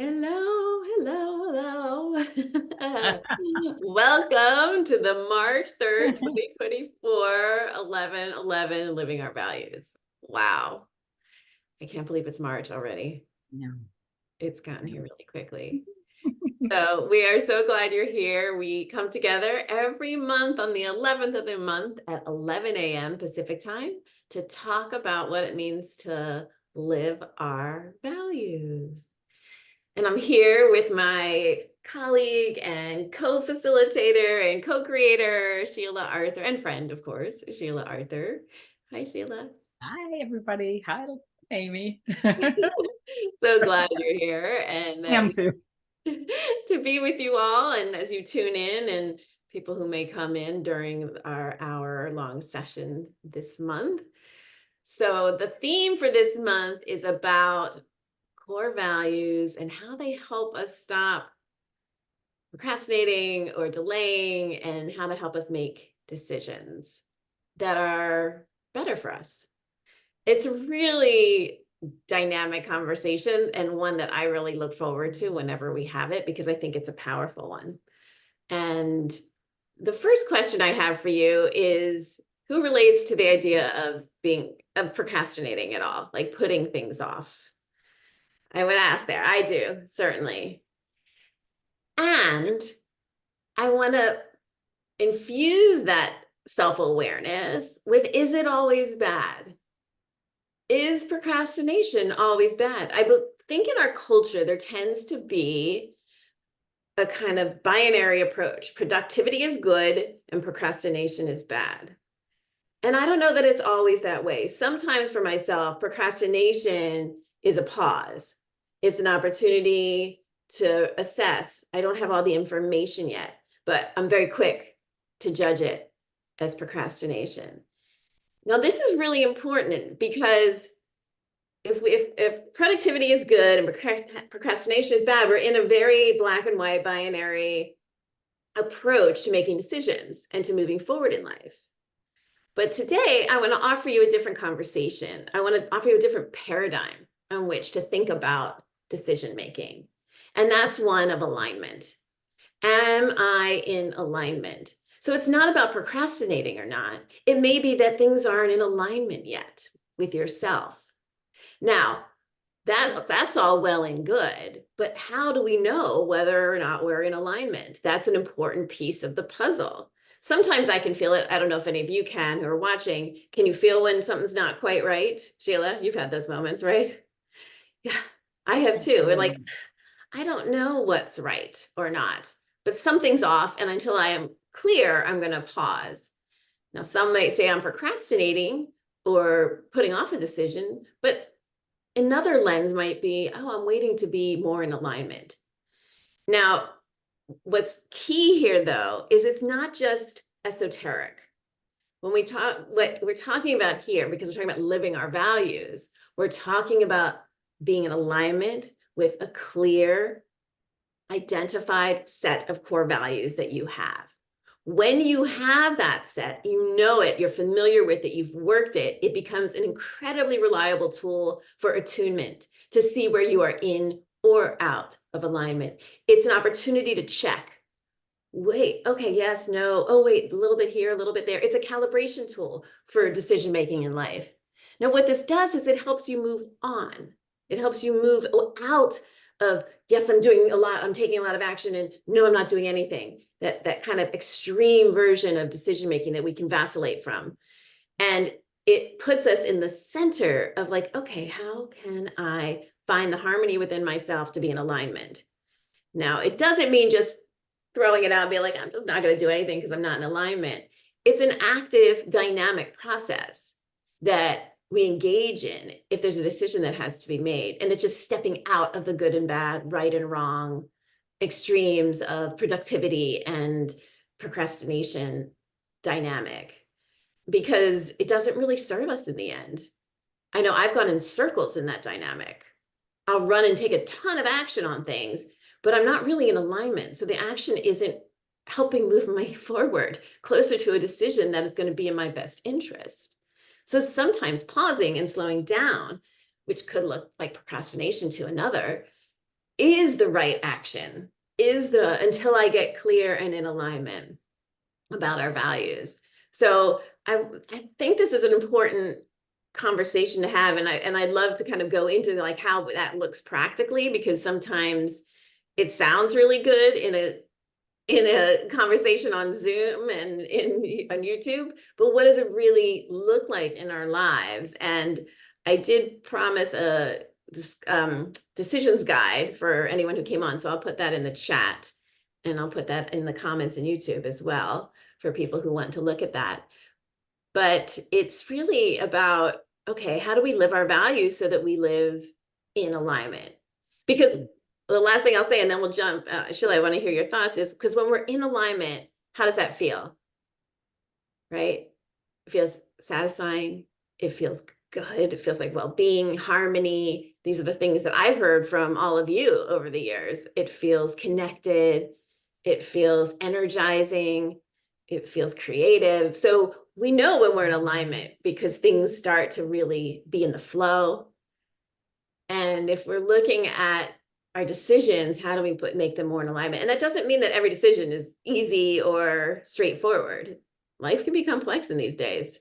Hello, hello, hello. Welcome to the March 3rd, 2024, 11/11, Living Our Values. Wow. I can't believe it's March already. No. It's gotten here really quickly. So we are so glad you're here. We come together every month on the 11th of the month at 11 a.m. Pacific time to talk about what it means to live our values. And I'm here with my colleague and co-facilitator and co-creator, Sheila Arthur, and friend, of course, Sheila Arthur. Hi, Sheila. Hi, everybody. Hi, Amy. So glad you're here and I am that too. to be with you all. And as you tune in and people who may come in during our hour-long session this month. So the theme for this month is about core values and how they help us stop procrastinating or delaying and how to help us make decisions that are better for us. It's a really dynamic conversation and one that I really look forward to whenever we have it because I think it's a powerful one. And the first question I have for you is who relates to the idea of procrastinating at all, like putting things off? I would ask there. I do, certainly. And I want to infuse that self-awareness with, is it always bad? Is procrastination always bad? I think in our culture, there tends to be a kind of binary approach. Productivity is good and procrastination is bad. And I don't know that it's always that way. Sometimes for myself, procrastination is a pause. It's an opportunity to assess. I don't have all the information yet, but I'm very quick to judge it as procrastination. Now, this is really important because if productivity is good and procrastination is bad, we're in a very black and white binary approach to making decisions and to moving forward in life. But today, I want to offer you a different conversation. I want to offer you a different paradigm on which to think about decision making. And that's one of alignment. Am I in alignment? So it's not about procrastinating or not. It may be that things aren't in alignment yet with yourself. Now, that's all well and good, but how do we know whether or not we're in alignment? That's an important piece of the puzzle. Sometimes I can feel it. I don't know if any of you can who are watching. Can you feel when something's not quite right? Sheila, you've had those moments, right? Yeah, I have too. We're like, I don't know what's right or not, but something's off. And until I am clear, I'm going to pause. Now, some might say I'm procrastinating or putting off a decision, but another lens might be, oh, I'm waiting to be more in alignment. Now, what's key here, though, is it's not just esoteric. When we talk, what we're talking about here, because we're talking about living our values, we're talking about being in alignment with a clear, identified set of core values that you have. When you have that set, you know it, you're familiar with it, you've worked it, it becomes an incredibly reliable tool for attunement to see where you are in or out of alignment. It's an opportunity to check. Wait, okay, yes, no. Oh, wait, a little bit here, a little bit there. It's a calibration tool for decision making in life. Now, what this does is it helps you move on. It helps you move out of, yes, I'm doing a lot, I'm taking a lot of action, and no, I'm not doing anything. That kind of extreme version of decision making that we can vacillate from. And it puts us in the center of like, okay, how can I find the harmony within myself to be in alignment? Now, it doesn't mean just throwing it out and being like, I'm just not going to do anything because I'm not in alignment. It's an active, dynamic process that we engage in if there's a decision that has to be made. And it's just stepping out of the good and bad, right and wrong, extremes of productivity and procrastination dynamic, because it doesn't really serve us in the end. I know I've gone in circles in that dynamic. I'll run and take a ton of action on things, but I'm not really in alignment. So the action isn't helping move me forward closer to a decision that is going to be in my best interest. So sometimes pausing and slowing down, which could look like procrastination to another, is the right action, is the until I get clear and in alignment about our values. So I think this is an important conversation to have, and I'd love to kind of go into like how that looks practically, because sometimes it sounds really good in a conversation on Zoom and on YouTube, but what does it really look like in our lives? And I did promise a decisions guide for anyone who came on, so I'll put that in the chat, and I'll put that in the comments in YouTube as well for people who want to look at that. But it's really about, okay, how do we live our values so that we live in alignment? Because the last thing I'll say, and then we'll jump, Sheila, I want to hear your thoughts, is because when we're in alignment, how does that feel? Right? It feels satisfying. It feels good. It feels like well-being, harmony. These are the things that I've heard from all of you over the years. It feels connected. It feels energizing. It feels creative. So we know when we're in alignment because things start to really be in the flow. And if we're looking at our decisions, how do we make them more in alignment? And that doesn't mean that every decision is easy or straightforward. Life can be complex in these days,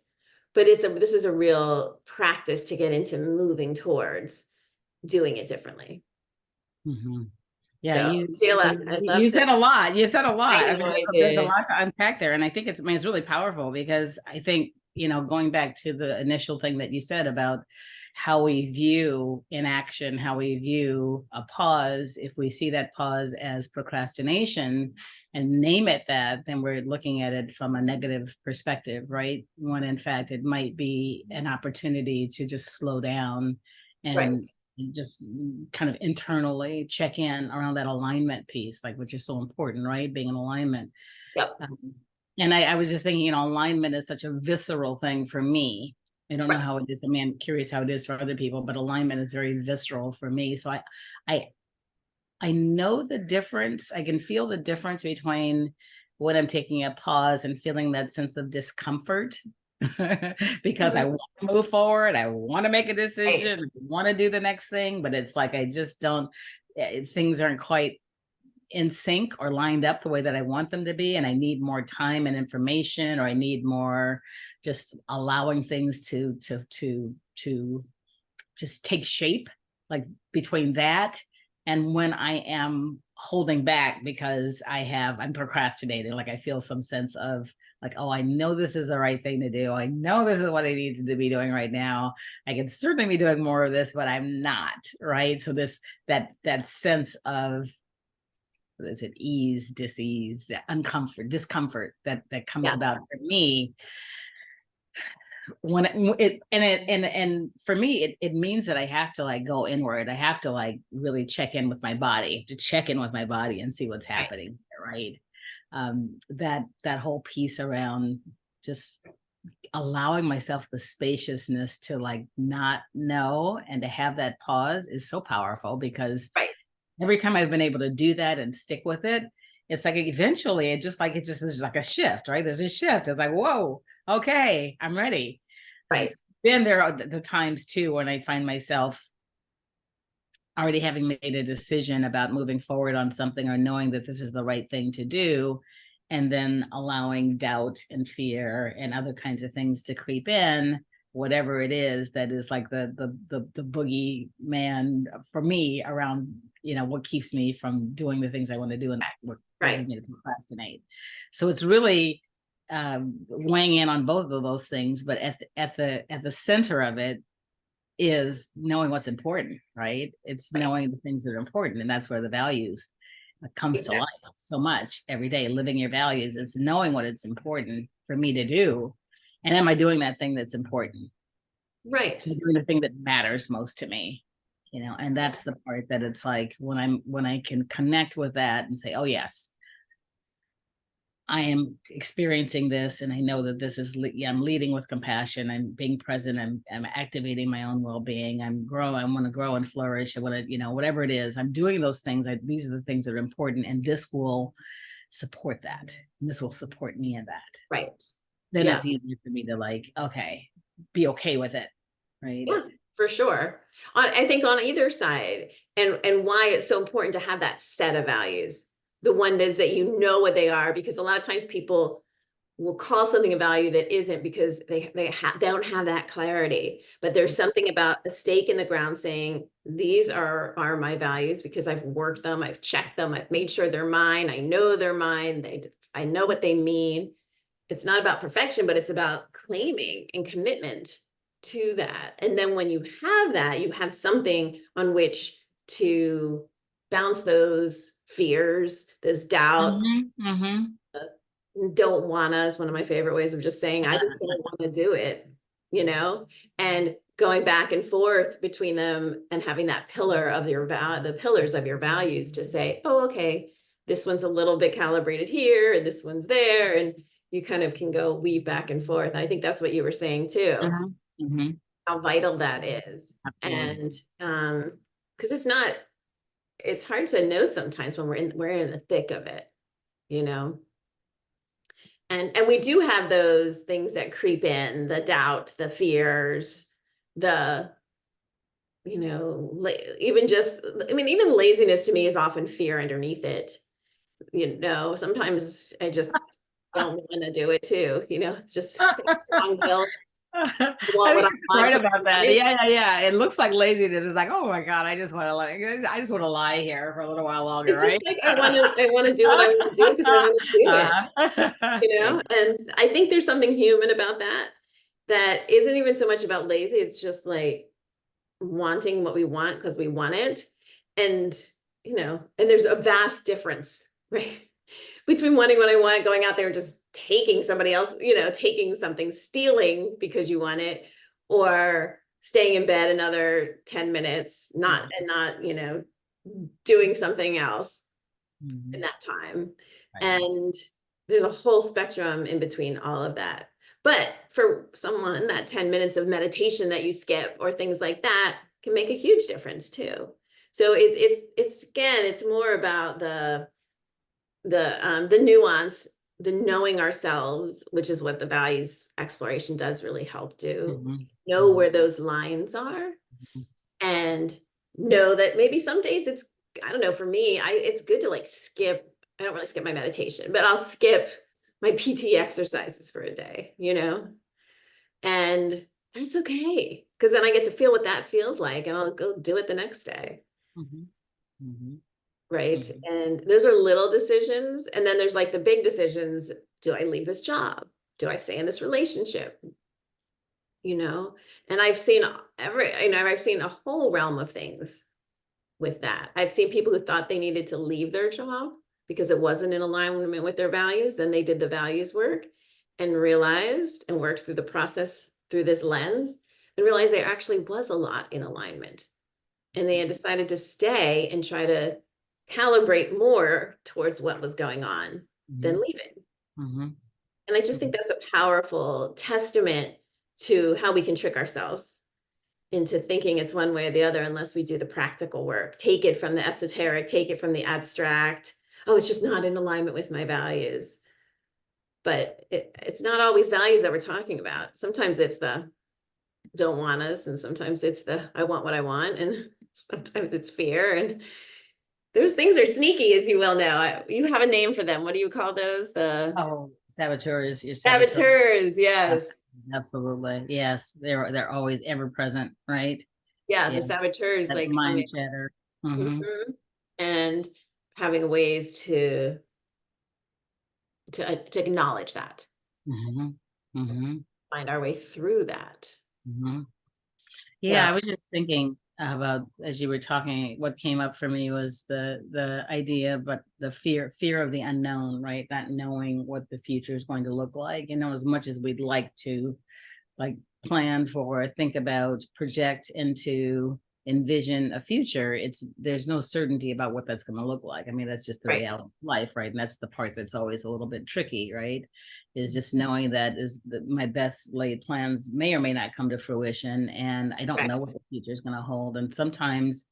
but this is a real practice to get into moving towards doing it differently. Mm-hmm. Yeah, So Sheila, I'd love you to. said a lot. You said a lot. I I mean, know I there's a did. lot to unpack there, and I think it's really powerful because I think going back to the initial thing that you said about how we view inaction, how we view a pause. If we see that pause as procrastination and name it that, then we're looking at it from a negative perspective, right? When in fact it might be an opportunity to just slow down Right. and just kind of internally check in around that alignment piece, like which is so important, right? Being in alignment. Yep. And I was just thinking, alignment is such a visceral thing for me. I don't know Right. how it is. I mean, I'm curious how it is for other people, but alignment is very visceral for me. So I, I know the difference. I can feel the difference between when I'm taking a pause and feeling that sense of discomfort because I want to move forward. I want to make a Right. decision, I want to do the next thing, but it's like I just don't, things aren't quite in sync or lined up the way that I want them to be. And I need more time and information, or I need more just allowing things to just take shape, like between that and when I am holding back because I'm procrastinating, like I feel some sense of like, oh, I know this is the right thing to do. I know this is what I need to be doing right now. I can certainly be doing more of this, but I'm not, right? So that sense of, what is it, ease, dis-ease, uncomfort, discomfort that comes Yeah. about for me when and for me it means that I have to like go inward. I have to like really check in with my body, and see what's Right. happening, right? That whole piece around just allowing myself the spaciousness to like not know and to have that pause is so powerful, because Right. every time I've been able to do that and stick with it, it's like eventually it just is like a shift, right? There's a shift. It's like, whoa, okay, I'm ready. But Right. then there are the times too when I find myself already having made a decision about moving forward on something or knowing that this is the right thing to do, and then allowing doubt and fear and other kinds of things to creep in, whatever it is that is like the boogie man for me around, what keeps me from doing the things I want to do and what Right. causes me to procrastinate. So it's really weighing in on both of those things, but at the center of it is knowing what's important, right? It's Right. knowing the things that are important, and that's where the values comes to Exactly. life so much every day. Living your values is knowing what it's important for me to do, and am I doing that thing that's important? Right. Am I doing the thing that matters most to me? And that's the part that it's like when I can connect with that and say, oh yes, I am experiencing this, and I know that this is, I'm leading with compassion. I'm being present. I'm activating my own well-being. I'm growing. I want to grow and flourish. I want to, whatever it is, I'm doing those things. These are the things that are important, and this will support that. And this will support me in that. Right. Then Yeah. it's easier for me to like, okay, be okay with it, right? Yeah. For sure. I think on either side, and why it's so important to have that set of values, the one that's that you know what they are, because a lot of times people will call something a value that isn't because they don't have that clarity. But there's something about a stake in the ground saying these are my values because I've worked them, I've checked them, I've made sure they're mine, I know they're mine, I know what they mean. It's not about perfection, but it's about claiming and commitment to that. And then when you have that, you have something on which to bounce those fears, those doubts. Don't wanna is one of my favorite ways of just saying, I just don't want to do it, and going back and forth between them and having that pillar of the pillars of your values to say, oh, okay, this one's a little bit calibrated here, and this one's there, and you kind of can go weave back and forth. And I think that's what you were saying too, how vital that is. Absolutely. And because it's hard to know sometimes when we're in the thick of it, you know. And we do have those things that creep in, the doubt, the fears, the even just, I mean, even laziness to me is often fear underneath it. Sometimes I just don't want to do it too. It's just strong will. I I want think what I you're want right because I about want that. it. Yeah, yeah, yeah. It looks like laziness. It's like, oh my God, I just want to lie here for a little while longer, It's just right? like I want to do what I want to do because I want to do it. Right. And I think there's something human about that isn't even so much about lazy. It's just like wanting what we want because we want it. And, and there's a vast difference, right? Between wanting what I want, going out there and just taking somebody else, taking something, stealing because you want it, or staying in bed another 10 minutes, not doing something else in that time. Right. And there's a whole spectrum in between all of that. But for someone, that 10 minutes of meditation that you skip or things like that can make a huge difference too. So it's again, it's more about the nuance, the knowing ourselves, which is what the values exploration does really help do. Know where those lines are and know that maybe some days I don't know, for me, it's good to like skip. I don't really skip my meditation, but I'll skip my PT exercises for a day, and that's okay. Because then I get to feel what that feels like and I'll go do it the next day. Mhm. Mhm. Right. Mhm. And those are little decisions. And then there's like the big decisions. Do I leave this job? Do I stay in this relationship? You know, and I've seen a whole realm of things with that. I've seen people who thought they needed to leave their job because it wasn't in alignment with their values. Then they did the values work and realized and worked through the process through this lens and realized there actually was a lot in alignment. And they had decided to stay and try to calibrate more towards what was going on than Mhm. leaving. Mhm. And I just think Mhm. that's a powerful testament to how we can trick ourselves into thinking it's one way or the other unless we do the practical work. Take it from the esoteric, take it from the abstract. Oh, it's just not in alignment with my values. But it's not always values that we're talking about. Sometimes it's the don't want us, and sometimes it's the I want what I want, and sometimes it's fear. And those things are sneaky, as you well know. You have a name for them. What do you call those? The Oh, saboteurs, your saboteur. saboteurs. Ab- Yes. Absolutely. Yes. They're always ever present, right? Yeah, the Yeah. saboteurs That like coming. mind chatter. Mhm. And having ways to acknowledge that, Mhm. Mhm. find our way through that. Mhm. Yeah, So I was just thinking about as you were talking, what came up for me was the idea, but the fear of the unknown, right? Not knowing what the future is going to look like. As much as we'd like to like plan for, think about, project into, envision a future, there's no certainty about what that's going to look like. I mean, that's just the right, reality of life, right? And that's the part that's always a little bit tricky, right? Is just knowing that my best laid plans may or may not come to fruition, and I don't know what correct. the future is going to hold. And sometimes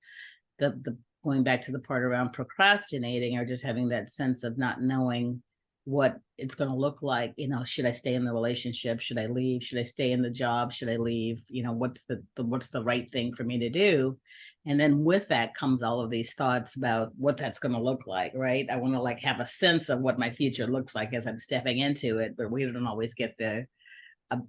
the going back to the part around procrastinating or just having that sense of not knowing what it's going to look like. Should I stay in the relationship? Should I leave? Should I stay in the job? Should I leave? What's the right thing for me to do? And then with that comes all of these thoughts about what that's going to look like, right? I want to like have a sense of what my future looks like as I'm stepping into it, but we don't always get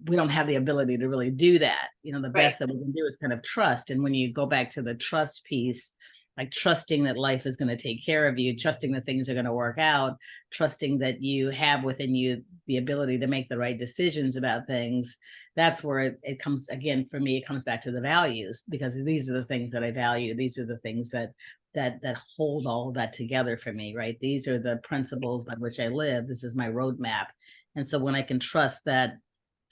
we don't have the ability to really do that. The Right. best that we can do is kind of trust. And when you go back to the trust piece, like trusting that life is going to take care of you, trusting that things are going to work out, trusting that you have within you the ability to make the right decisions about things. That's where it comes again for me. It comes back to the values, because these are the things that I value. These are the things that hold all of that together for me, right? These are the principles by which I live. This is my roadmap. And so when I can trust that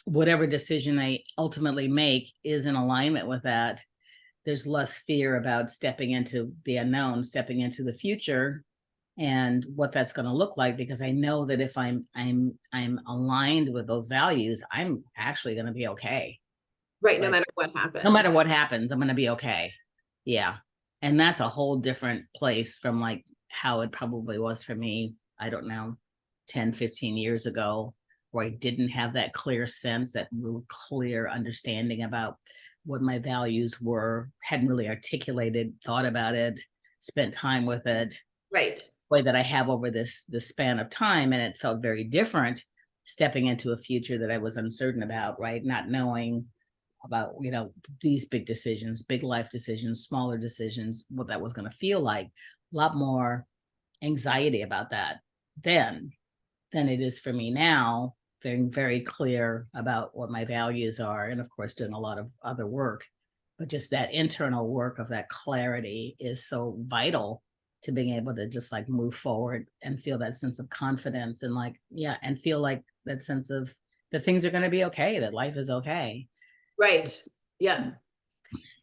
whatever decision I ultimately make is in alignment with that, there's less fear about stepping into the unknown, stepping into the future and what that's going to look like, because I know that if I'm aligned with those values, I'm actually going to be okay. Right. No Like matter what no happens. matter what happens, I'm going to be okay. Yeah. And that's a whole different place from like how it probably was for me, I don't know, 10, 15 years ago, where I didn't have that clear sense, that real clear understanding about what my values were, hadn't really articulated, thought about it, spent time with it, Right. way that I have over this span of time. And it felt very different stepping into a future that I was uncertain about, right? Not knowing about, these big decisions, big life decisions, smaller decisions, what that was going to feel like. A lot more anxiety about that then than it is for me now, being very clear about what my values are. And of course, doing a lot of other work. But just that internal work of that clarity is so vital to being able to just like move forward and feel that sense of confidence and like, yeah, and feel like that sense of that things are going to be okay, that life is okay. Right. Yeah.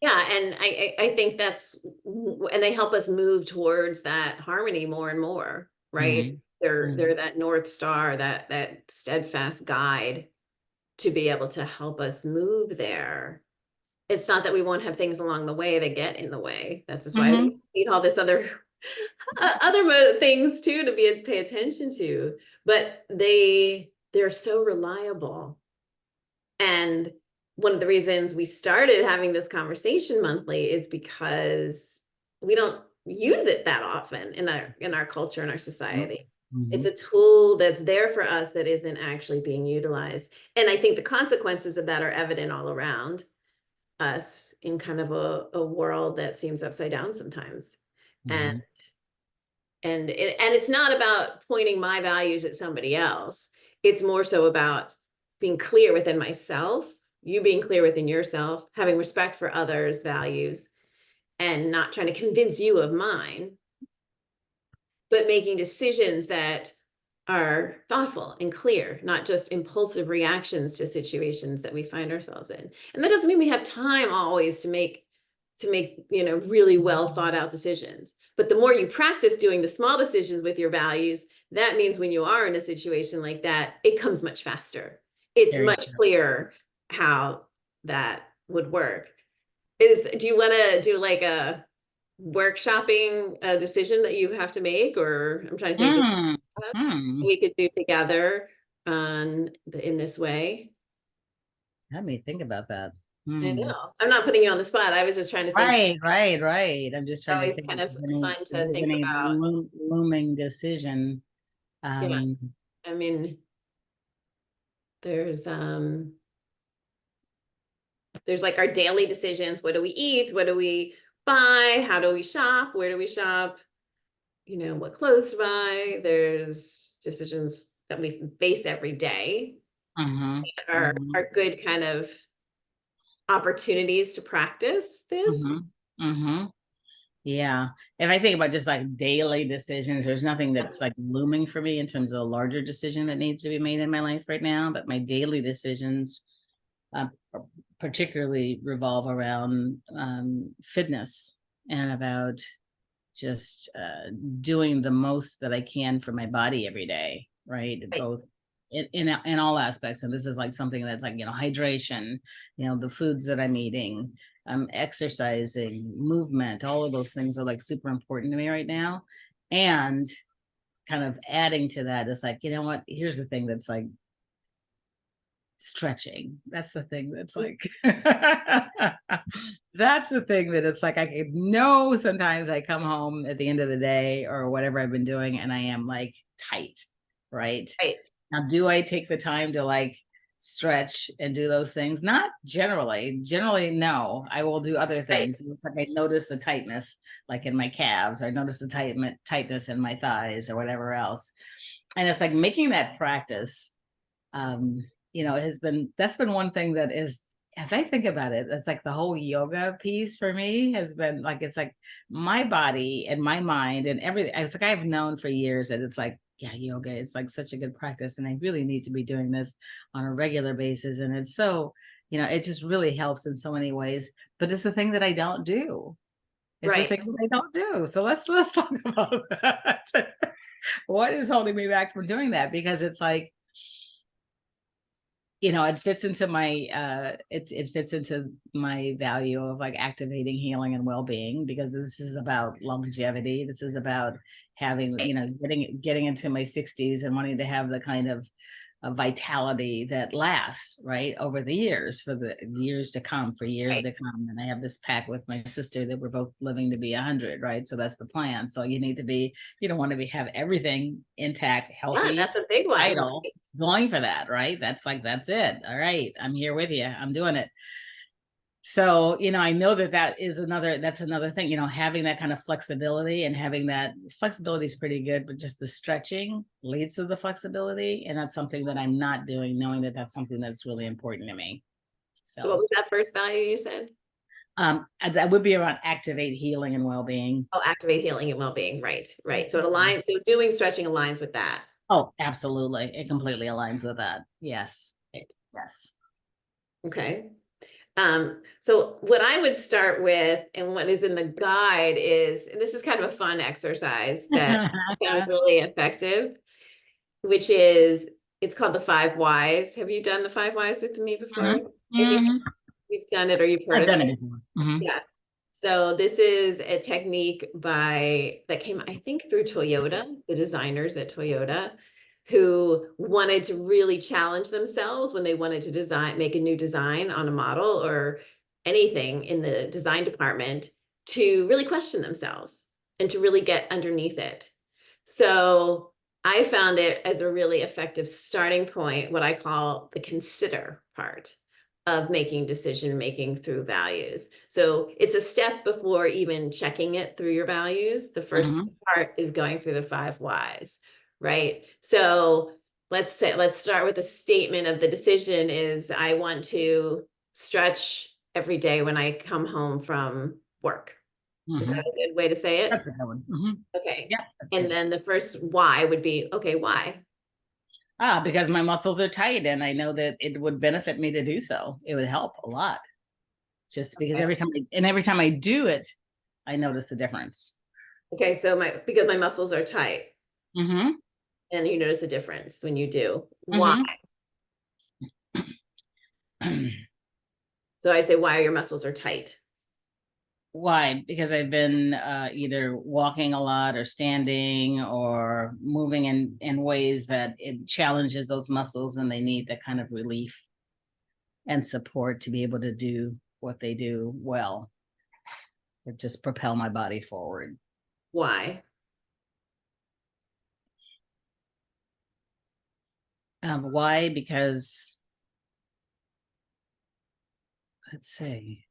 Yeah. And I think and they help us move towards that harmony more and more, right? Mm-hmm. They're that North Star, that steadfast guide to be able to help us move there. It's not that we won't have things along the way that get in the way. That's just why we Mm-hmm. need all this other things too to pay attention to. But they're so reliable. And one of the reasons we started having this conversation monthly is because we don't use it that often in our culture and our society. Mm-hmm. It's a tool that's there for us that isn't actually being utilized. And I think the consequences of that are evident all around us in kind of a world that seems upside down sometimes. And Mm-hmm. it's not about pointing my values at somebody else. It's more so about being clear within myself, you being clear within yourself, having respect for others' values, and not trying to convince you of mine, but making decisions that are thoughtful and clear, not just impulsive reactions to situations that we find ourselves in. And that doesn't mean we have time always to make really well thought out decisions. But the more you practice doing the small decisions with your values, that means when you are in a situation like that, it comes much faster. It's Very much true. clearer how that would work. Do you want to do like a workshopping a decision that you have to make, or I'm trying to think Mm-hmm. we could do together in this way? Let me think about that. I Hmm. know. I'm not putting you on the spot. I was just trying to think. Right, right, right. I'm just trying to Always think kind of fun if to there's think any about. looming decision. Yeah. Um, I mean, there's um there's like our daily decisions. What do we eat? What do we buy? How do we shop? Where do we shop? What clothes to buy. There's decisions that we face every day mhm, that mhm, are good kind of opportunities to practice this. mhm, mhm. Yeah. If I think about just like daily decisions, there's nothing that's like looming for me in terms of a larger decision that needs to be made in my life right now. But my daily decisions uh, particularly revolve around fitness and about just doing the most that I can for my body every day, right? Right. Both in all aspects. And this is like something that's like, hydration, the foods that I'm eating, exercising, movement, all of those things are like super important to me right now. And kind of adding to that is like, you know what, here's the thing that's like stretching. That's the thing that's like that's the thing that it's like I know sometimes I come home at the end of the day or whatever I've been doing and I am like tight, right? Right. Now, do I take the time to like stretch and do those things? Not generally. Generally, no. I will do other Right. things. It's like I notice the tightness, like in my calves, or I notice the tightness in my thighs, or whatever else. And it's like making that practice. Um, has been that's been one thing that is, as I think about it, it's like the whole yoga piece for me has been like, it's like my body and my mind and everything. I was like, I've known for years that it's like, yeah, yoga is like such a good practice. And I really need to be doing this on a regular basis. And it's so, it just really helps in so many ways. But it's the thing that I don't do. It's the Right. thing that I don't do. So let's talk about that. What is holding me back from doing that? Because it's like, it fits into my it fits into my value of like activating healing and well-being, because this is about longevity. This is about having, Right. getting into my 60s and wanting to have the kind of vitality that lasts, right, over the years, for the years to come, for years Right. to come. And I have this pact with my sister that we're both living to be 100, right? So that's the plan. So you don't want to have everything intact, Yeah, healthy, that's a big one. vital, going for that, right? That's like, that's it. All right, I'm here with you. I'm doing it. So, I know that's another thing, having that kind of flexibility, and having that flexibility is pretty good, but just the stretching leads to the flexibility. And that's something that I'm not doing, knowing that that's something that's really important to me. So what So, was that first value you said? that would be around activate healing and well-being. Oh, activate healing and well-being. Right. Right. So it aligns. So doing stretching aligns with that. Oh, absolutely. It completely aligns with that. Yes. Right. Yes. Okay. So what I would start with, and what is in the guide is, and this is kind of a fun exercise that I found really effective, which is, it's called the 5 whys. Have you done the 5 whys with me before? Mhm. I think Mhm. you've done it or you've heard I've of done it. it before. Mhm. Yeah. So this is a technique that came, I think, through Toyota, the designers at Toyota, who wanted to really challenge themselves when they wanted to make a new design on a model or anything in the design department, to really question themselves and to really get underneath it. So I found it as a really effective starting point, what I call the consider part of making decision making through values. So it's a step before even checking it through your values. The first Mhm. part is going through the 5 whys, right? So let's start with the statement of the decision is, I want to stretch every day when I come home from work. Is that Mhm. a good way to say it? That's a good one. Mhm. Okay. Yeah, that's And good. then the first why would be, okay, why? Because my muscles are tight and I know that it would benefit me to do so. It would help a lot. Just because Okay. every time I do it, I notice the difference. Okay, so because my muscles are tight, Mm-hmm. and you notice a difference when you do. Why? Mm-hmm. So I say, why are your muscles are tight? Why? Because I've been either walking a lot or standing or moving in ways that it challenges those muscles and they need that kind of relief and support to be able to do what they do well. It just propel my body forward. Why? Why? Because let's see.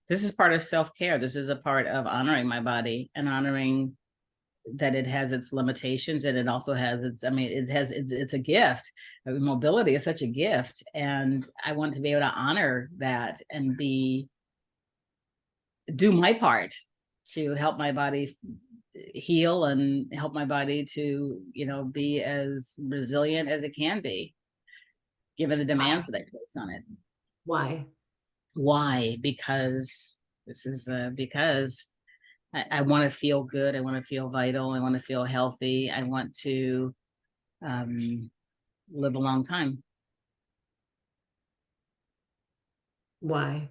This is part of self-care. This is a part of honoring my body and honoring that it has its limitations, and it also has its, it's a gift. Mobility is such a gift, and I want to be able to honor that and do my part to help my body heal and help my body to, be as resilient as it can be given the demands that I place on it. Why? Why? Because because I want to feel good. I want to feel vital. I want to feel healthy. I want to um, live a long time. Why?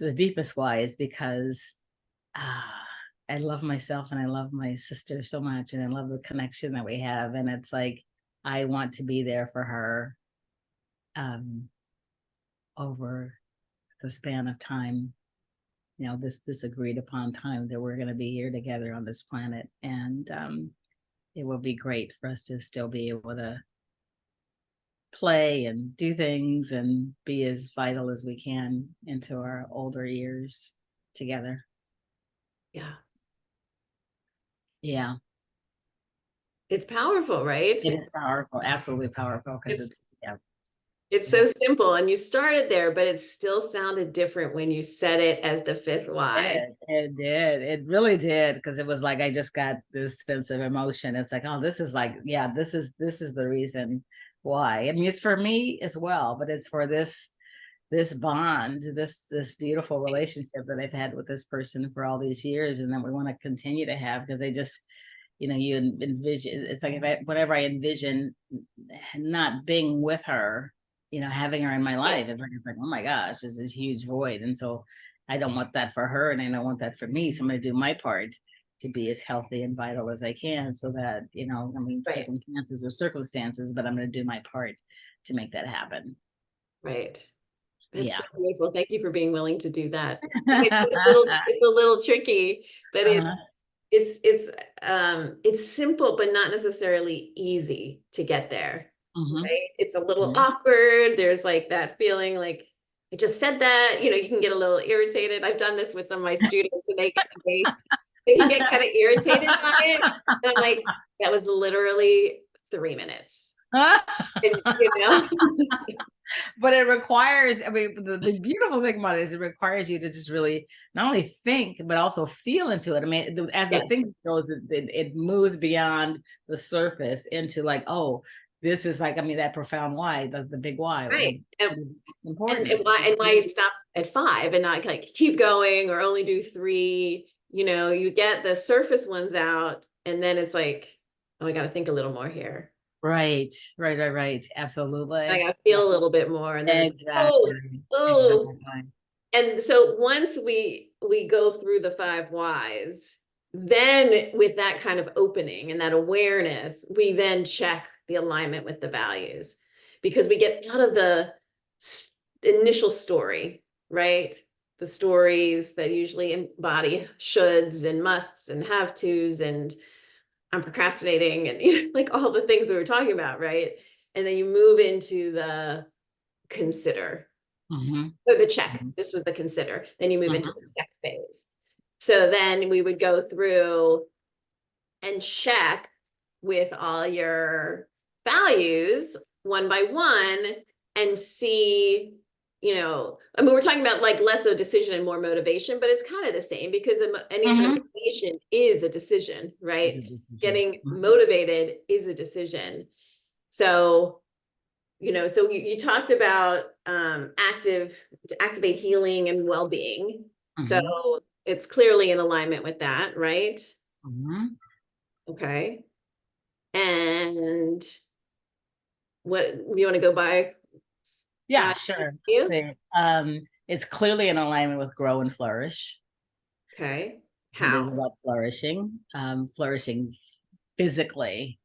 the deepest why is because I love myself and I love my sister so much, and I love the connection that we have. And it's like, I want to be there for her um, over the span of time, this agreed upon time that we're going to be here together on this planet. And it will be great for us to still be able to play and do things and be as vital as we can into our older years together. Yeah. Yeah, It's powerful, right? it is powerful, absolutely powerful, because It's it's, yeah, it's yeah. so simple, and you started there, but it still sounded different when you said it as the fifth why. It did. It really did. Because it was like I just got this sense of emotion. It's like, oh, this is like, yeah, this is the reason why. I mean, it's for me as well, but it's for this bond, this beautiful relationship that I've had with this person for all these years, and that we want to continue to have, because I just, you envision, it's like whenever I envision not being with her, having her in my life, it's like, oh my gosh, there's this huge void. And so I don't want that for her, and I don't want that for me. So I'm going to do my part to be as healthy and vital as I can, so that, I mean, Right, circumstances are circumstances, but I'm going to do my part to make that happen. right. That's Yeah. so beautiful. Thank you for being willing to do that. It's a little tricky, but Uh-huh. it's simple, but not necessarily easy to get there. Mhm. Right? It's a little Mhm. awkward. There's like that feeling like I just said that, you can get a little irritated. I've done this with some of my students, and they can get kind of irritated by it. And I'm like, that was literally 3 minutes. And But it requires, I mean, the beautiful thing about it is it requires you to just really not only think, but also feel into it. I mean, as the yes, thing goes, it moves beyond the surface into like, oh, this is like, I mean, that profound why, the big why. right. It's And important. why you stop at 5 and not like keep going or only do 3. You get the surface ones out, and then it's like, oh, I got to think a little more here. Right, right, right, right. I Absolutely. got to Yeah, feel a little bit more, and then it's oh, exactly. oh. Exactly. And so once we go through the 5 whys, then with that kind of opening and that awareness, we then check the alignment with the values, because we get out of the initial story, right? The stories that usually embody shoulds and musts and have tos, and I'm procrastinating, and like all the things that we're talking about, right? And then you move into the consider, Mm-hmm. or the check. This was the consider. Then you move into the Mm-hmm. check phase. So then we would go through and check with all your values one by one and see, I mean, we're talking about like less of a decision and more motivation, but it's kind of the same, because any kind of Mm-hmm. motivation is a decision, It's a right? decision. Getting Mhm. motivated is a decision. So so you talked about activate healing and well-being. So Mhm. it's clearly in alignment with that, right? Mhm. Okay. And what you want to go by? Yeah, sure. Value? So, it's clearly in alignment with grow and flourish. Okay. So it is How? about flourishing physically,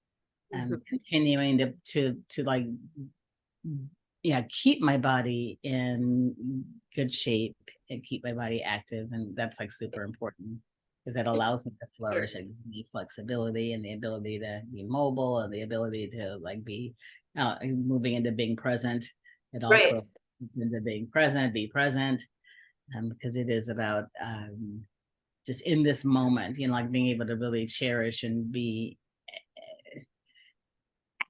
Mhm. continuing to like, yeah, keep my body in good shape and keep my body active, and that's like super important, because that allows me to flourish. It gives me flexibility and the ability to be mobile, and the ability to like be moving into being present. It Right. also gets into being present, be present, because it is about just in this moment, like being able to really cherish and be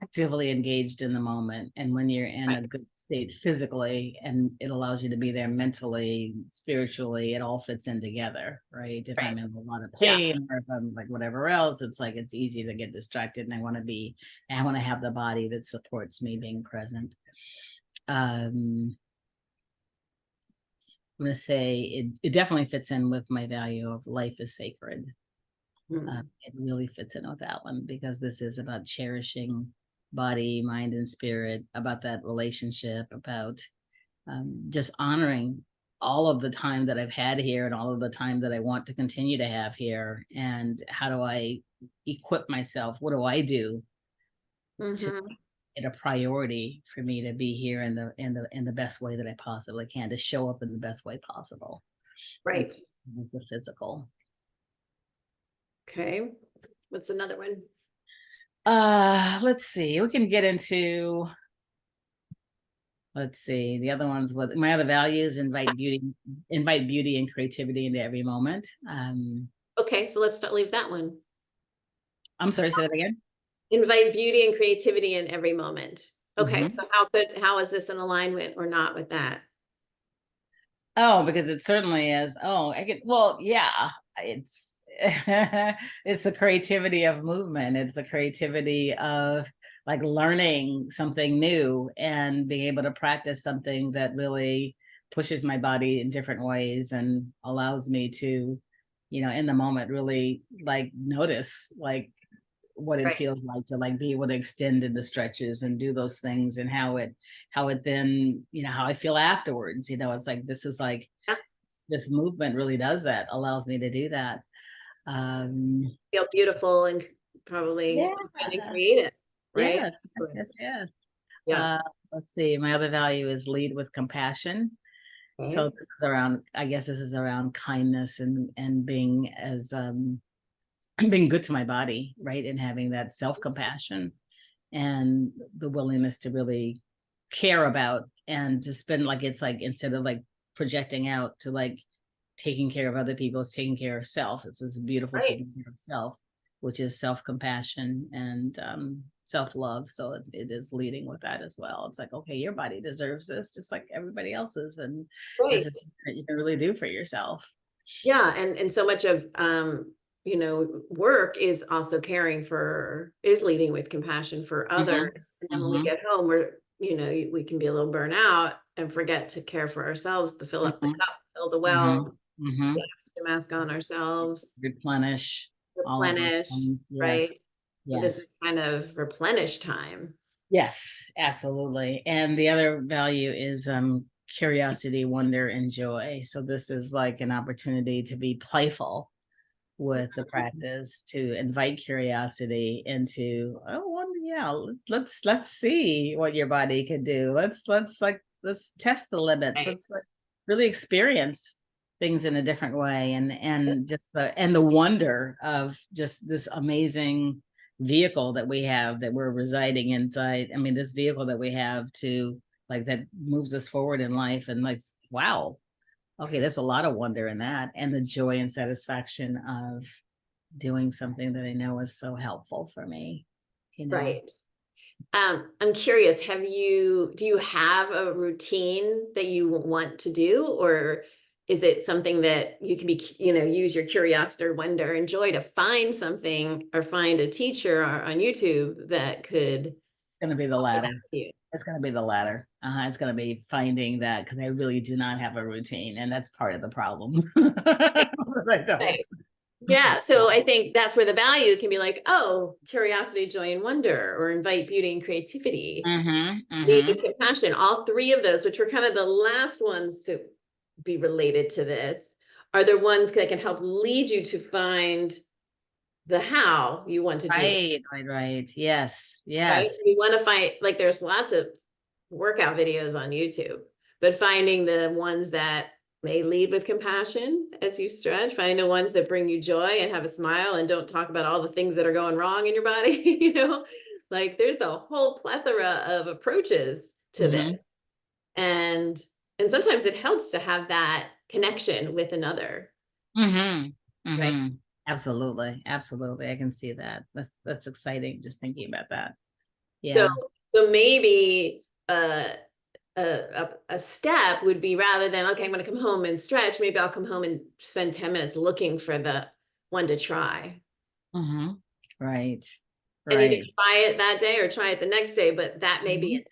actively engaged in the moment. And when you're in Right. a good state physically, and it allows you to be there mentally, spiritually, it all fits in together, right? If Right. I'm in a lot of Yeah. pain, or if I'm like whatever else, it's like it's easy to get distracted, and I want to have the body that supports me being present. I'm going to say it definitely fits in with my value of life is sacred. Mhm. It really fits in with that one, because this is about cherishing body, mind, and spirit, about that relationship, about just honoring all of the time that I've had here and all of the time that I want to continue to have here. And how do I equip myself? What do I do to Mhm. make it a priority for me to be here in the best way that I possibly can, to show up in the best way possible in Right. the physical. Okay. What's another one? Let's see. We can get into, let's see, the other ones. With my other values, invite beauty and creativity into every moment. Okay, so let's not leave that one. I'm sorry, say that again. Invite beauty and creativity in every moment. Okay, Mhm. so how is this in alignment or not with that? Oh, because it certainly is. Oh, I get, well, yeah, it's it's the creativity of movement. It's the creativity of like learning something new and being able to practice something that really pushes my body in different ways and allows me to, in the moment really like notice like what it Right. feels like to like be able to extend into stretches and do those things, and how it then, how I feel afterwards. It's like this is like Yeah. this movement really does that, allows me to do that. um Feel beautiful and probably yeah, and creative, right? yes, yes, yes, yes. Yeah. uh let's see, my other value is lead with compassion. So Okay. this is around, I guess this is around kindness and being as being good to my body, right, and having that self-compassion and the willingness to really care about and to spend, like, it's like instead of like projecting out to like taking care of other people, it's taking care of self. It's this beautiful Right. taking care of self, which is self-compassion and self-love. So it is leading with that as well. It's like, okay, your body deserves this just like everybody else's, and this Right. is what you can really do for yourself. Yeah, and so much of work is also is leading with compassion for Hmm. others. And then when we Hmm. get home, we can be a little burnout and forget to care for ourselves, to fill up the Hmm. cup, fill the Hmm. well, Hmm. the oxygen mask on ourselves, Replenish, all of those replenish, things. right? Yes. So this Yes. is kind of replenish time. Yes, absolutely. And the other value is curiosity, wonder, and joy. So this is like an opportunity to be playful with the practice, to invite curiosity into, oh, wonder, yeah, let's see what your body could do. Let's test the limits. Right. Let's like really experience things in a different way, and just the wonder of just this amazing vehicle that we have, that we're residing inside. I mean, this vehicle that we have to like that moves us forward in life, and like, wow, okay, there's a lot of wonder in that, and the joy and satisfaction of doing something that I know is so helpful for me, you know. Right. I'm curious, do you have a routine that you want to do, or is it something that you can use your curiosity or wonder and joy to find something or find a teacher on YouTube that could It's going to be the offer that latter. to you? It's going to be the latter. It's going to be finding that, because I really do not have a routine, and that's part of the problem. Right. I don't. Right. Yeah. So I think that's where the value can be like, oh, curiosity, joy, and wonder, or invite beauty and creativity, Mm-hmm, lead with mm-hmm. compassion. All three of those, which were kind of the last ones to be related to this, are the ones that can help lead you to find the how you want to do this, Right, right, right. Yes, right? yes. You want to find, like, there's lots of workout videos on YouTube, but finding the ones that may lead with compassion as you stretch, finding the ones that bring you joy and have a smile and don't talk about all the things that are going wrong in your body, like there's a whole plethora of approaches to this. Mm-hmm, And and sometimes it helps to have that connection with another, mm-hmm, right? mm-hmm. Absolutely, absolutely. I can see that. That's exciting just thinking about that. So Yeah. so maybe a step would be, rather than, okay, I'm going to come home and stretch, maybe I'll come home and spend 10 minutes looking for the one to try. Mm-hmm. Right. And you can Right. try it that day or try it the next day, but that may be Mhm. enough to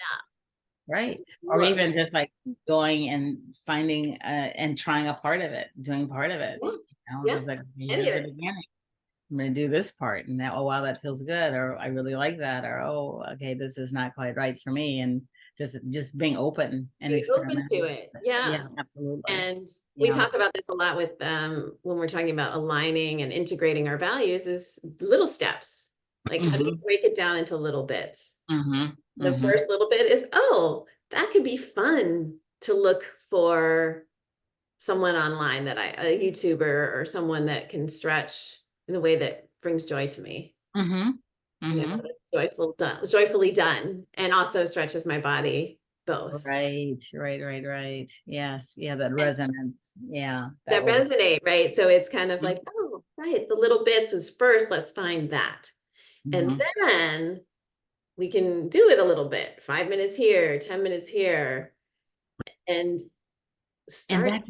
Right. Or look. even just like going and finding and trying a part of it, doing part of it. Yeah, yeah, Just like, okay, any here's of the it. beginning. I'm gonna do this part, and that, oh wow, that feels good, or I really like that, or oh, okay, this is not quite right for me. And just being open and Be open to experimenting. it. Yeah, Yeah. absolutely. And we Yeah. talk about this a lot with when we're talking about aligning and integrating our values is little steps. Like how do you Hmm. break it down into little bits? Hmm. The Hmm. first little bit is, oh, that could be fun to look for someone online a YouTuber or someone that can stretch in a way that brings joy to me. Hmm. You know, Hmm. joyfully done, and also stretches my body both. Right, right, right, right. Yes. Yeah, that And resonance. Yeah, that that will. resonate, right? So it's kind of like, oh, right, the little bits was first, let's find that. And Mhm. then we can do it a little bit, 5 minutes here, 10 minutes here, and And start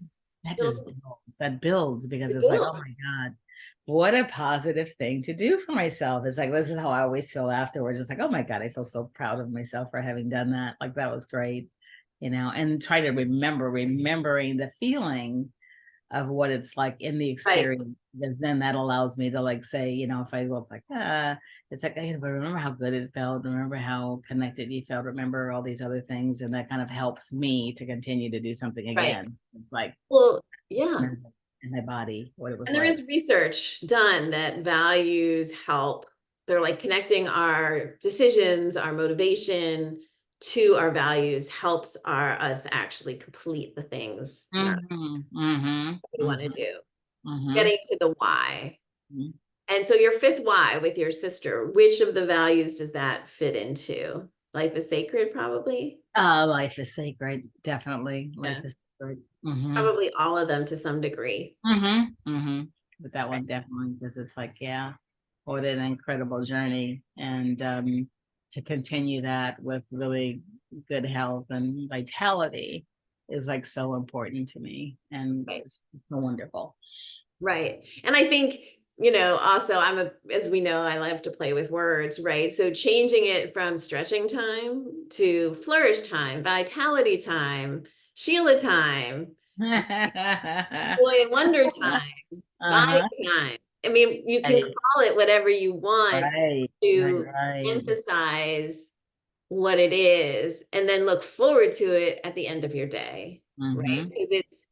that just little builds. That builds because to it's like, oh build. my God, what a positive thing to do for myself. It's like this is how I always feel afterwards. It's like, oh my God, I feel so proud of myself for having done that. Like that was great, and try to remembering the feeling of what it's like in the Right. experience, because then that allows me to like say, if I go like, it's like, but remember how good it felt, remember how connected you felt, remember all these other things, and that kind of helps me to continue to do something Right. again. It's like Well, yeah. in my body what it was And there like. is research done that values help. They're like connecting our decisions, our motivation to our values helps us actually complete the things in our Mm-hmm, mm-hmm, we want to mm-hmm, do. mm-hmm. Getting to the why. And so your fifth why with your sister, which of the values does that fit into? Life is sacred, probably. Life is sacred, definitely. Life Yeah. is sacred. Mm-hmm. Probably all of them to some degree. Mm-hmm. Mm-hmm. But that Right. one definitely, because it's like, yeah, what an incredible journey. And to continue that with really good health and vitality is like so important to me and Right. it's so wonderful. Right. And I think, also as we know, I love to play with words, right? So changing it from stretching time to flourish time, vitality time, Sheila time, joy and wonder time, body Uh-huh. time. I mean, you can Right, call it whatever you want right, right, to right. emphasize what it is and then look forward to it at the end of your day, right? Mm-hmm. Because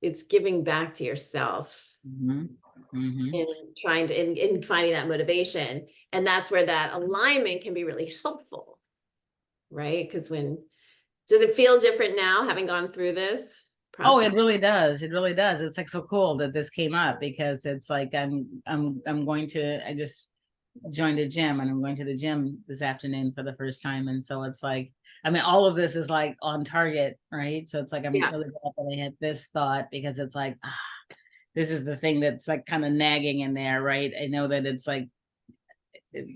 it's giving back to yourself Mm-hmm. Mm-hmm. in trying to in finding that motivation, and that's where that alignment can be really helpful, right? Because when does it feel different now having gone through this Oh, process? it really does. It really does. It's like so cool that this came up because it's like I'm going to I just joined a gym and I'm going to the gym this afternoon for the first time. And so it's like, I mean, all of this is like on target, right? So it's like I'm Yeah. really glad that I had this thought because it's like this is the thing that's like kind of nagging in there, right? I know that it's like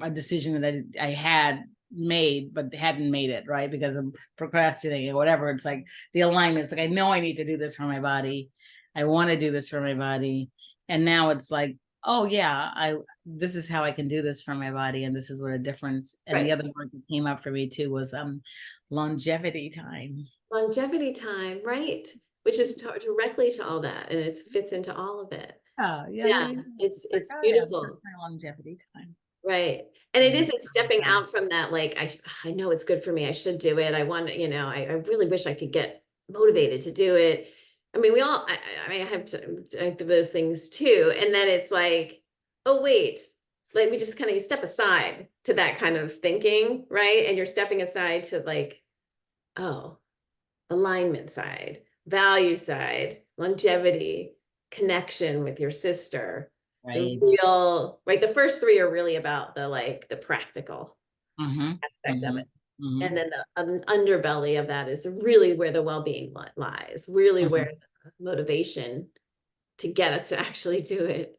a decision that I had made but hadn't made it, right, because I'm procrastinating or whatever. It's like the alignment. It's like I know I need to do this for my body, I want to do this for my body, and now it's like, oh yeah, I this is how I can do this for my body, and this is what a difference. And the Right. other word that came up for me too was longevity time. Longevity time, right? Which is directly to all that, and it fits into all of it. Oh yeah, yeah, Yeah, yeah. it's It's like, it's oh yeah, that's beautiful. my longevity time. Right. And it Mhm. isn't stepping out from that, like, I know it's good for me. I should do it. I want to, I really wish I could get motivated to do it. I mean, I mean, I have to do those things too. And then it's like, oh, wait, like we just kind of step aside to that kind of thinking, right? And you're stepping aside to like, oh, alignment side, value side, longevity, connection with your sister, the Right. real, right? The first three are really about the practical Mm-hmm. aspect of Mm-hmm. it. Mm-hmm. And then the underbelly of that is really where the well-being lies, really Mm-hmm. where the motivation to get us to actually do it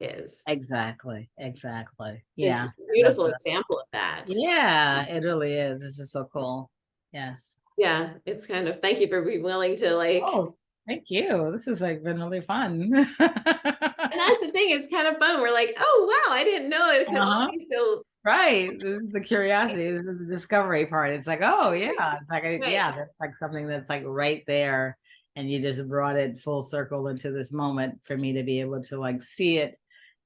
is. Exactly. Exactly. It's a Yeah. That's beautiful example of that. yeah, it really is. This is so cool. Yes. Yeah, it's kind of, thank you for being willing to like, Oh, thank you. This has like been really fun. and that's the thing, it's kind of fun. We're like, oh wow, I didn't know it could all Uh-huh. be so Right. This is the curiosity. This is the discovery part. It's like, oh yeah. It's like right, yeah, that's like something that's like right there. And you just brought it full circle into this moment for me to be able to like see it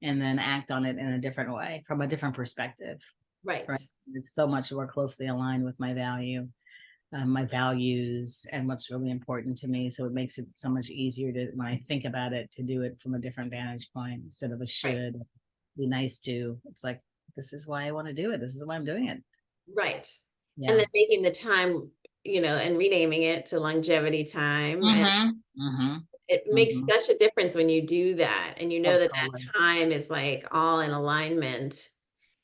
and then act on it in a different way from a different perspective. right. Right. It's so much more closely aligned with my value. my values and what's really important to me. So it makes it so much easier to, when I think about it, to do it from a different vantage point instead of a Right. should, be nice to. It's like, this is why I want to do it. This is why I'm doing it. Right. And Yeah. then making the time, and renaming it to longevity time. And Mm-hmm. Mm-hmm. it makes Mm-hmm. such a difference when you do that and you Oh, know that totally. that time is like all in alignment.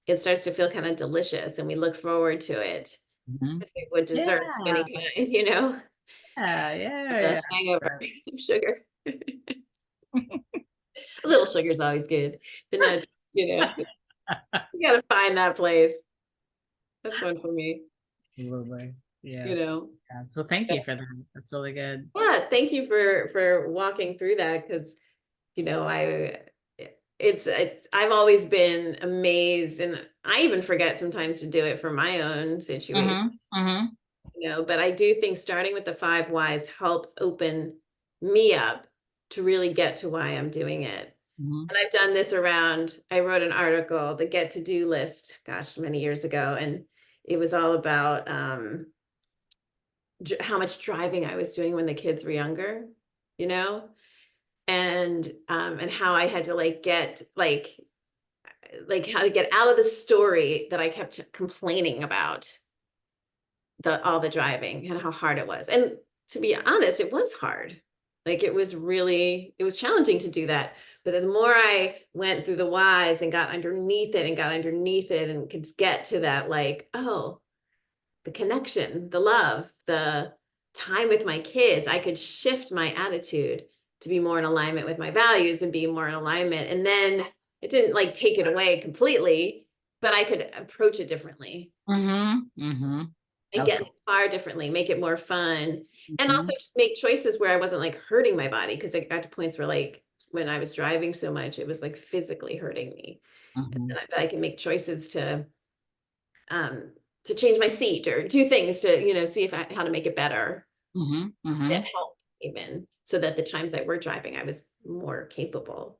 It starts to feel kind of delicious and we look forward to it Mm-hmm. as we would Yeah. dessert of any kind. Yeah. Yeah. The Yeah. hangover Right. of sugar. A little sugar is always good, but not, you gotta find that place. That's one for me, Absolutely. you Yes. know. Yeah. So thank you for that. That's really good. Yeah, thank you for walking through that because I it's I've always been amazed and I even forget sometimes to do it for my own situation, Mm-hmm. Mm-hmm. but I do think starting with the five whys helps open me up to really get to why I'm doing it. Mm-hmm. And I've done this around, I wrote an article, the get to do list, gosh, many years ago. And it was all about how much driving I was doing when the kids were younger, you know, and how I had to like how to get out of the story that I kept complaining about all the driving and how hard it was. And to be honest, it was hard. Like it was challenging to do that. But the more I went through the whys and got underneath it and got underneath it and could get to that, like, oh, the connection, the love, the time with my kids, I could shift my attitude to be more in alignment with my values and be more in alignment. And then it didn't like take it away completely, but I could approach it differently Mm-hmm. Mm-hmm. and get in Absolutely. the car differently, make it more fun. And Mm-hmm. also to make choices where I wasn't like hurting my body because I got to points where like when I was driving so much, it was like physically hurting me. Mm-hmm. And I can make choices um to change my seat or do things to, see if how to make it better, Mm-hmm. Mm-hmm. get help even so that the times I were driving, I was more capable.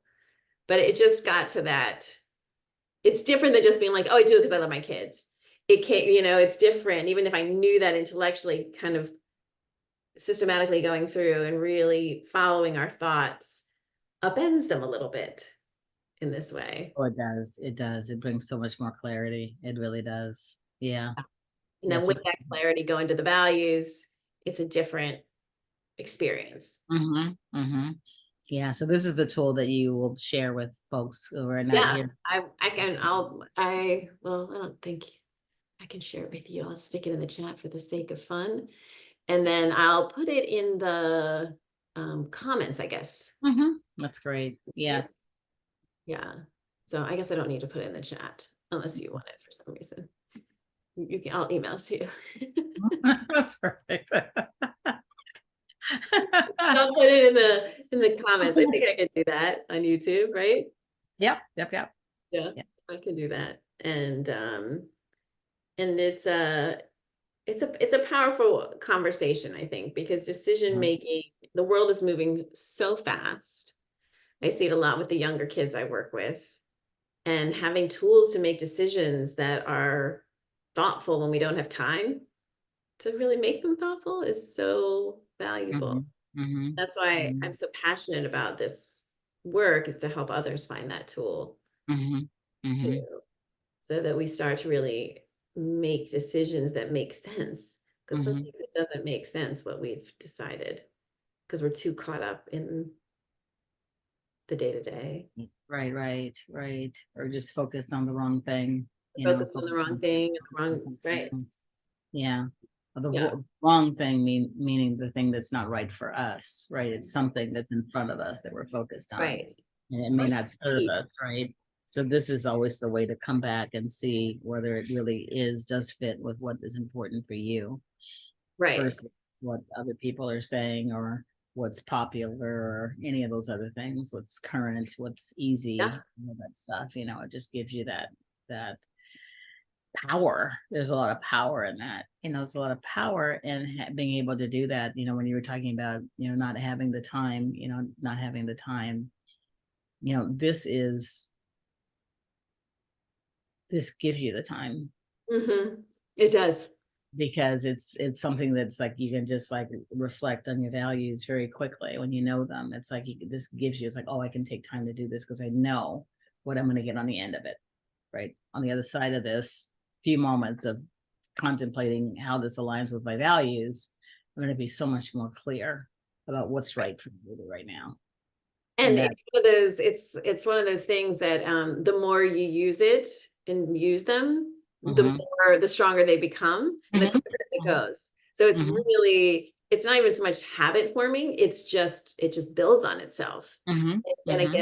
But it just got to that. It's different than just being like, oh, I do it because I love my kids. It can't, it's different. Even if I knew that intellectually, kind of systematically going through and really following our thoughts upends them a little bit in this way. Oh, it does. It does. It brings so much more clarity. It really does. Yeah. And then Yes. with that clarity, go into the values, it's a different experience. Mm-hmm. Mm-hmm. Yeah. So this is the tool that you will share with folks who are not Yeah, here. well, I don't think I can share it with you. I'll stick it in the chat for the sake of fun. And then I'll put it in the comments, I guess. Mm-hmm. That's great. Right? Yes. Yeah. So I guess I don't need to put it in the chat unless you want it for some reason. You can, I'll email it to you. That's perfect. I'll put it in the comments. I think I can do that on YouTube, right? Yep. Yep. Yep. Yeah, Yep. I can do that. And it's a powerful conversation, I think, because decision Mm-hmm. making, the world is moving so fast. I see it a lot with the younger kids I work with, and having tools to make decisions that are thoughtful when we don't have time to really make them thoughtful is so valuable. Mm-hmm. That's why Mm-hmm. I'm so passionate about this work, is to help others find that tool Mhm, too, mhm, so that we start to really make decisions that make sense. Because mhm. sometimes it doesn't make sense what we've decided because we're too caught up in the day to day. Right, right, right. Or just focused on the wrong thing, Focused on the focused wrong on, thing, focused wrong, on something right. else. Yeah. Or the Yeah, wrong thing meaning the thing that's not right for us, right? It's something that's in front of us that we're focused on. right. And it Or may not serve speed. us, right? So this is always the way to come back and see whether it really does fit with what is important for you Right. versus what other people are saying or what's popular or any of those other things, what's current, what's Yeah. easy, all that stuff, it just gives you that power. There's a lot of power in that. There's a lot of power in being able to do that. When you were talking about, not having the time, not having the time, this gives you the time. Hmm. It does. because it's something that's like you can just like reflect on your values very quickly when you know them. It's like this gives you, it's like, oh, I can take time to do this because I know what I'm going to get on the end of it, right? On the other side of this few moments of contemplating how this aligns with my values, I'm going to be so much more clear about what's right for me right now. And And that, it's one of those, it's one of those things that the more you use it and use them, mm-hmm, the stronger they become and the mm-hmm, quicker it goes. So it's mm-hmm, really, it's not even so much habit forming, it's just, it just builds on itself. mm-hmm, And mm-hmm,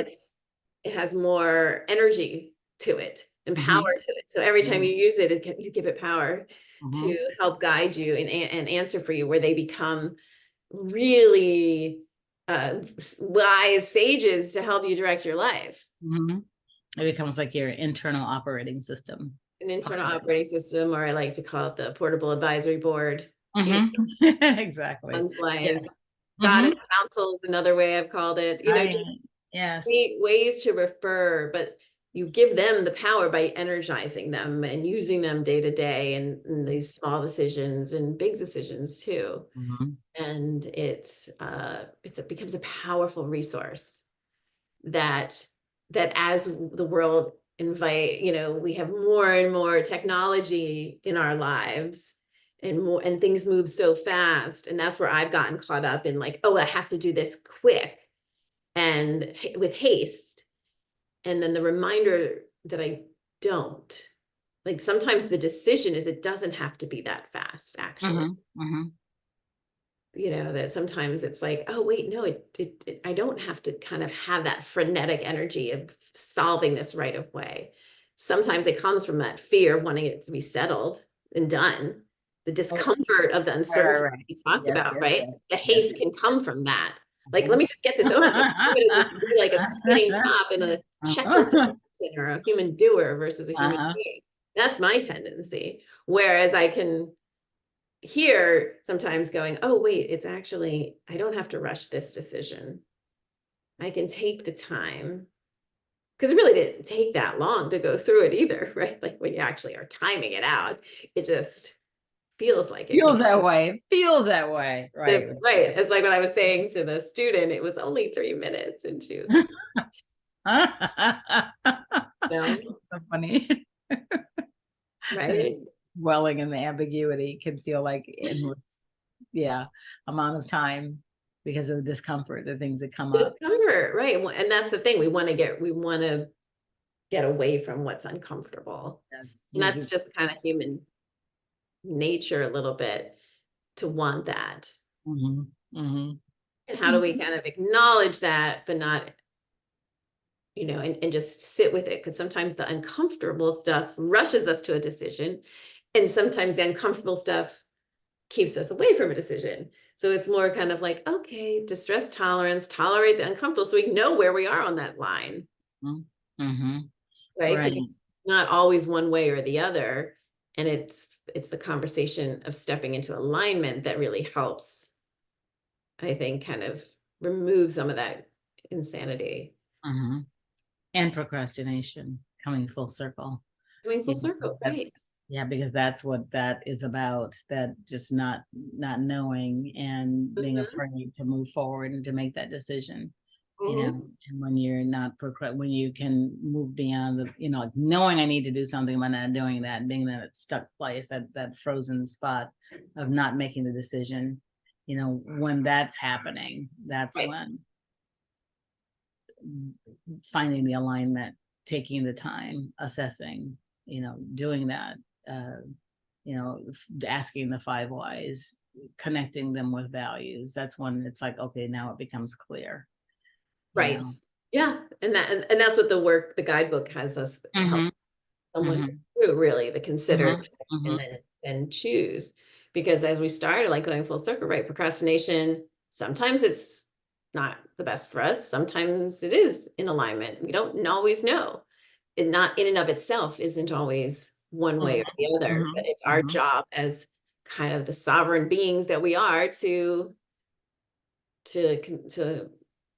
it has more energy to it and power mm-hmm, to it. So every time mm-hmm, you use it, you give it power mm-hmm. to help guide you and answer for you, where they become really wise sages to help you direct your life. Mm-hmm. It becomes like your internal operating system. An internal operating system, or I like to call it the portable advisory board. You Mm-hmm. know, Exactly. one's Yeah. life. Mm-hmm. Goddess counsel is another way I've called it. Just Right. Yes. ways to refer, but you give them the power by energizing them and using them day to day and these small decisions and big decisions too. Mm-hmm. And it becomes a powerful resource that as the world we have more and more technology in our lives and things move so fast, and that's where I've gotten caught up in, like, oh, I have to do this quick and with haste, and then the reminder that I don't, like, sometimes the decision is it doesn't have to be that fast, actually. Mm-hmm. Mm-hmm. That sometimes it's like, oh wait, no, I don't have to kind of have that frenetic energy of solving this right away. Sometimes it comes from that fear of wanting it to be settled and done, the Oh, discomfort of the right, right, uncertainty right. we talked Yes, about, yes, right? yes, The yes. haste can come from that. Like, let Mm-hmm. me just get this over with. I'm going to just be like a spinning top in a checklist of a or a human doer versus a human Uh-huh. being. That's my tendency. Whereas I can here sometimes going, oh, wait, it's actually, I don't have to rush this decision. I can take the time, because it really didn't take that long to go through it either, right? Like when you actually are timing it out, it just feels like it Feels came. that way. Feels that way. Right. Right. It's like what I was saying to the student, it was only 3 minutes. And she was like, no, So funny. This right. dwelling in the ambiguity can feel like endless, yeah, amount of time because of the discomfort, the things that come The up. discomfort, right. And that's the thing. We want to get away from what's uncomfortable. That's And that's just kind of human nature a little bit, to want that. mm-hmm, mm-hmm, And how do we kind of acknowledge that, but not, and just sit with it? Because sometimes the uncomfortable stuff rushes us to a decision. And sometimes the uncomfortable stuff keeps us away from a decision. So it's more kind of like, okay, distress tolerance, tolerate the uncomfortable so we know where we are on that line, mm-hmm, right? right. Because it's not always one way or the other. And it's the conversation of stepping into alignment that really helps, I think, kind of remove some of that insanity. Mm-hmm. And procrastination coming full circle. Coming full You know, circle, that's, right? yeah, because that's what that is about. That just not knowing and being Mhm, afraid to move forward and to make that decision. mhm. And when you're not when you can move beyond the, like knowing I need to do something but not doing that, being that stuck place, that frozen spot of not making the decision, when that's happening, that's Right, when finding the alignment, taking the time, assessing, doing that, uh, asking the five whys, connecting them with values. That's when it's like, okay, now it becomes clear, you right. know. Yeah, and that's what the guidebook has us help Mm-hmm, someone mm-hmm, through, really, the consider, mm-hmm, mm-hmm, and then choose. Because as we started, like, going full circle, right? Procrastination, sometimes it's not the best for us. Sometimes it is in alignment. We don't always know. It not in and of itself isn't always one way or the other, mm-hmm, but it's our mm-hmm, job as kind of the sovereign beings that we are to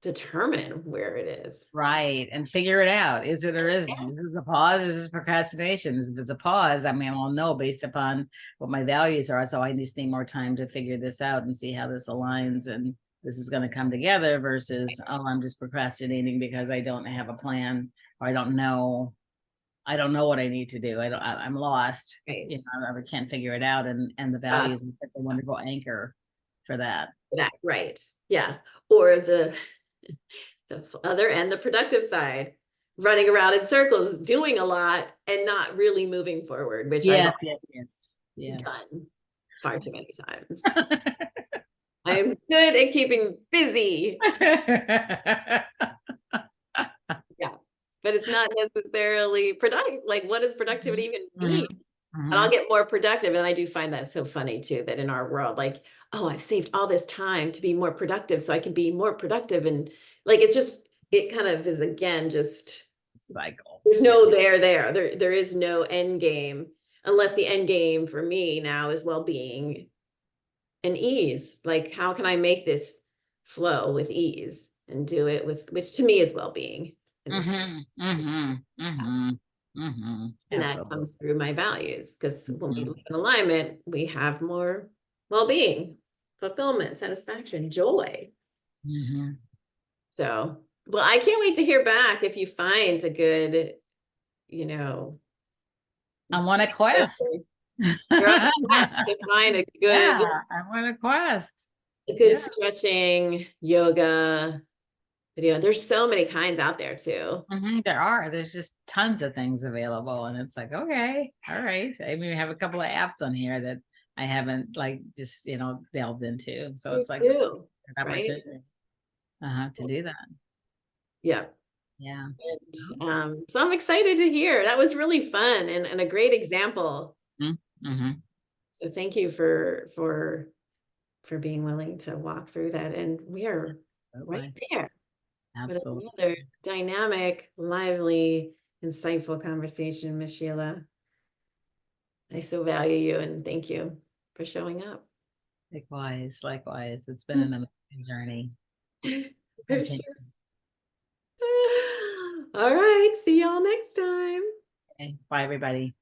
determine where it is. Right. And figure it out. Is it or isn't? Is this a pause or is this procrastination? If it's a pause, I mean, I'll know based upon what my values are. So I just need more time to figure this out and see how this aligns and this is going to come together versus, oh, I'm just procrastinating because I don't have a plan or I don't know. I don't know what I need to do. I'm lost. Right. I can't figure it out. And the Uh, values are a wonderful anchor for that. that, right. Yeah. Or the other end, the productive side, running around in circles, doing a lot and not really moving forward, which I've Yes, yes, yes, yes. done far too many times. I'm good at keeping busy. Yeah. But it's not necessarily productive. Like, what does productivity even Mhm, mean? And I'll mhm. get more productive. And I do find that so funny too, that in our world, like, oh, I've saved all this time to be more productive so I can be more productive. And like, it's just, it kind of is again, just Cycle. there's Yeah. no there is no end game unless the end game for me now is well-being and ease. Like, how can I make this flow with ease and do it with, which to me is well-being in this, Mhm, mhm, mhm, mhm. and that Absolutely. comes through my values, because when we Mhm, live in alignment, we have more well-being, fulfillment, satisfaction, joy. mhm. So, well, I can't wait to hear back if you find a good, you know, I'm on a quest. you're on a quest to find Yeah, I'm on a quest. a good Yeah. stretching yoga video. There's so many kinds out there too. There are. There's just tons of things available, and it's like, okay, all right. I mean, we have a couple of apps on here that I haven't like just delved into. So Me it's like too, an right? opportunity to do that. Yeah. Yeah. And so I'm excited to hear. That was really fun and a great example. Mm-hmm. So thank you for being willing to walk through that. And we are right Absolutely. there with Absolutely. another dynamic, lively, insightful conversation, Miss Sheila. I so value you and thank you for showing up. Likewise, likewise. It's been an amazing journey. For Continue. sure. All right. See y'all next time. Okay. Bye, everybody.